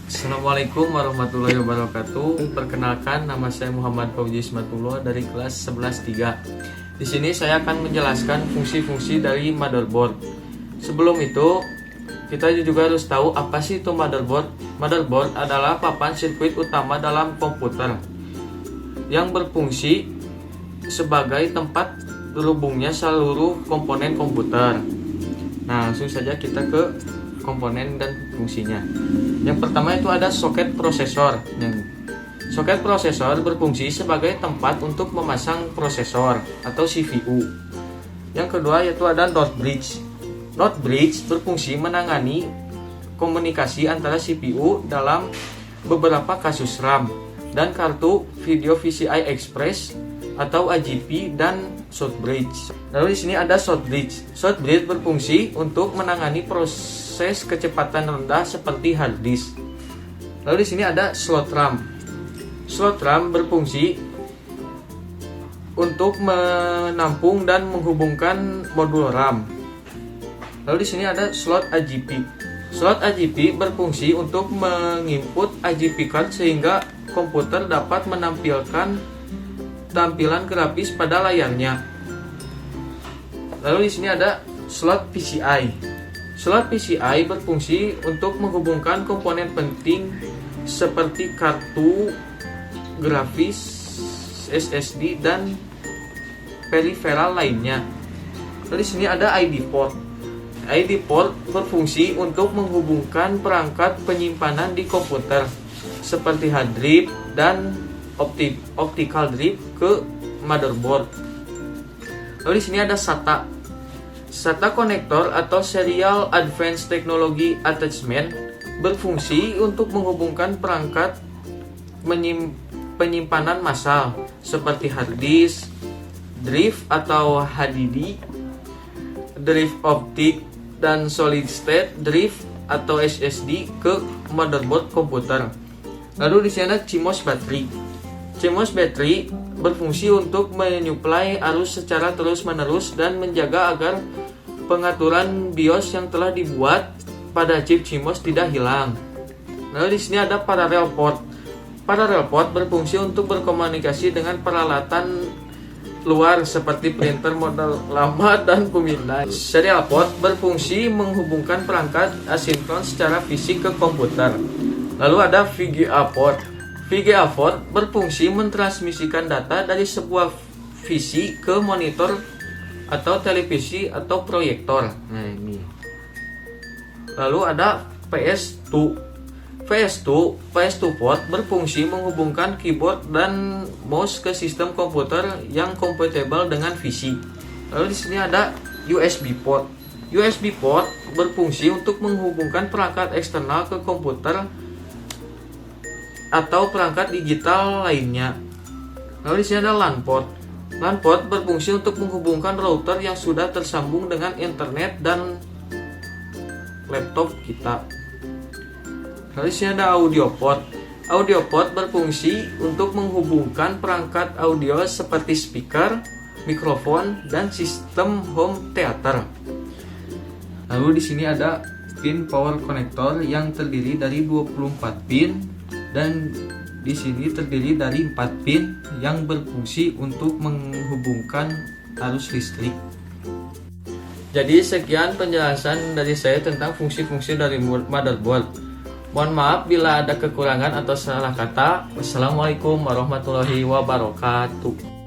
Assalamualaikum warahmatullahi wabarakatuh. Perkenalkan, nama saya Muhammad Fauzi Ismatullah dari kelas 11-3. Di sini saya akan menjelaskan fungsi-fungsi dari motherboard. Sebelum itu, kita juga harus tahu apa sih itu motherboard. Motherboard adalah papan sirkuit utama dalam komputer yang berfungsi sebagai tempat terhubungnya seluruh komponen komputer. Nah, langsung saja kita ke komponen dan fungsinya. Yang pertama itu ada soket prosesor. Soket prosesor berfungsi sebagai tempat untuk memasang prosesor atau CPU. Yang kedua yaitu ada dot bridge. Dot bridge berfungsi menangani komunikasi antara CPU dalam beberapa kasus RAM dan kartu video PCI Express atau AGP dan short bridge. Lalu di sini ada short bridge. Short bridge berfungsi untuk menangani proses kecepatan rendah seperti hard disk. Lalu di sini ada slot RAM. Slot RAM berfungsi untuk menampung dan menghubungkan modul RAM. Lalu di sini ada slot AGP. Slot AGP berfungsi untuk menginput AGP card sehingga komputer dapat menampilkan tampilan grafis pada layarnya. Lalu di sini ada slot PCI. Slot PCI berfungsi untuk menghubungkan komponen penting seperti kartu grafis, SSD dan peripheral lainnya. Lalu di sini ada ID port. ID port berfungsi untuk menghubungkan perangkat penyimpanan di komputer seperti hard drive dan optical drive ke motherboard. Lalu di sini ada SATA. SATA konektor atau Serial Advanced Technology Attachment berfungsi untuk menghubungkan perangkat penyimpanan massal seperti hard disk, drive atau HDD, drive optik, dan solid state drive atau SSD ke motherboard komputer. Lalu di sini ada CMOS battery. CMOS battery berfungsi untuk menyuplai arus secara terus-menerus dan menjaga agar pengaturan BIOS yang telah dibuat pada chip CMOS tidak hilang. Lalu di sini ada parallel port. Parallel port berfungsi untuk berkomunikasi dengan peralatan luar seperti printer model lama dan pemindai. Serial port berfungsi menghubungkan perangkat asinkron secara fisik ke komputer. Lalu ada VGA port. VGA port berfungsi mentransmisikan data dari sebuah VC ke monitor atau televisi atau proyektor. Nah, ini. Lalu ada PS2. PS2 port berfungsi menghubungkan keyboard dan mouse ke sistem komputer yang kompatibel dengan VC. Lalu di sini ada USB port. USB port berfungsi untuk menghubungkan perangkat eksternal ke komputer atau perangkat digital lainnya. Lalu di sini ada LAN port. LAN port berfungsi untuk menghubungkan router yang sudah tersambung dengan internet dan laptop kita. Lalu di sini ada audio port. Audio port berfungsi untuk menghubungkan perangkat audio seperti speaker, mikrofon, dan sistem home theater. Lalu di sini ada pin power connector yang terdiri dari 24 pin dan di sini terdiri dari 4 pin yang berfungsi untuk menghubungkan arus listrik. Jadi sekian penjelasan dari saya tentang fungsi-fungsi dari motherboard. Mohon maaf bila ada kekurangan atau salah kata. Wassalamualaikum warahmatullahi wabarakatuh.